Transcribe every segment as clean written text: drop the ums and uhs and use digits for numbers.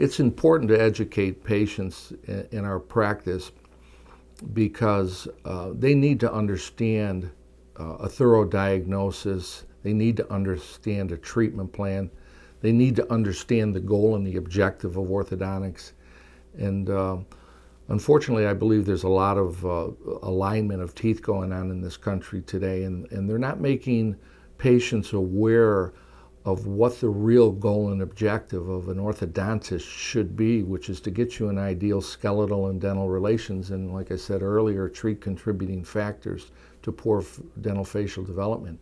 it's important to educate patients in our practice because they need to understand a thorough diagnosis. They need to understand a treatment plan. They need to understand the goal and the objective of orthodontics. And unfortunately, I believe there's a lot of alignment of teeth going on in this country today, and they're not making patients aware of what the real goal and objective of an orthodontist should be, which is to get you an ideal skeletal and dental relations, and like I said earlier, treat contributing factors to poor dental facial development.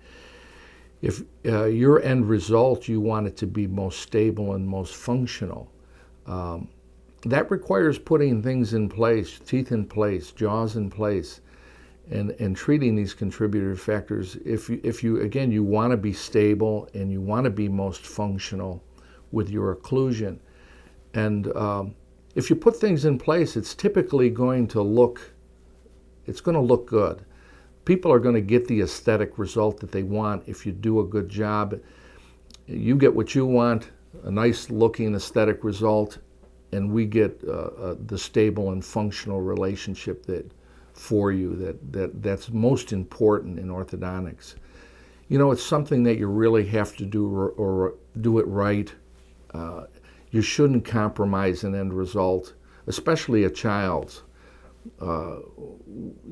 If your end result, you want it to be most stable and most functional, that requires putting things in place, teeth in place, jaws in place, and treating these contributor factors. If you again, you want to be stable and you want to be most functional with your occlusion. And if you put things in place, it's typically going to look good. People are going to get the aesthetic result that they want if you do a good job. You get what you want, a nice looking aesthetic result, and we get the stable and functional relationship for you that's most important in orthodontics. You know, it's something that you really have to do or do it right. You shouldn't compromise an end result, especially a child's.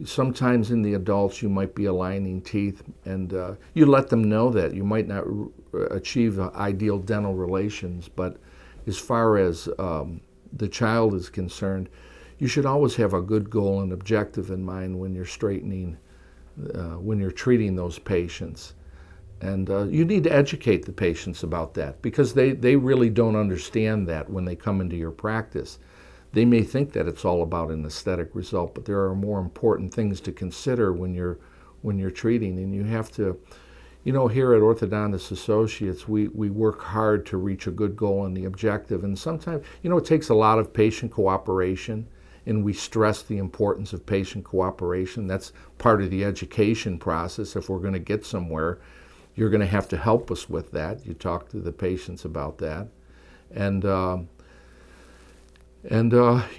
Sometimes in the adults you might be aligning teeth, and you let them know that you might not achieve ideal dental relations, but as far as the child is concerned, you should always have a good goal and objective in mind when you're straightening, when you're treating those patients. And you need to educate the patients about that, because they really don't understand that when they come into your practice. They may think that it's all about an aesthetic result, but there are more important things to consider when you're treating, and you have to, you know, here at Orthodontist Associates, we work hard to reach a good goal and the objective, and sometimes, you know, it takes a lot of patient cooperation, and we stress the importance of patient cooperation. That's part of the education process. If we're going to get somewhere, you're going to have to help us with that. You talk to the patients about that, and you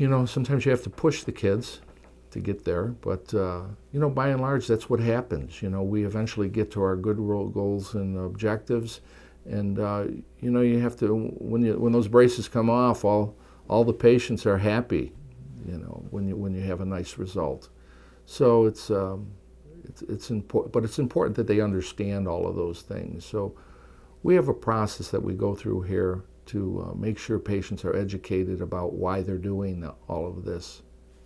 know, sometimes you have to push the kids to get there, but you know, by and large, that's what happens. You know, we eventually get to our good goals and objectives, and you know, you have to, when those braces come off, all the patients are happy. You know, when you have a nice result. So it's important, but it's important that they understand all of those things. So we have a process that we go through here to make sure patients are educated about why they're doing all of this.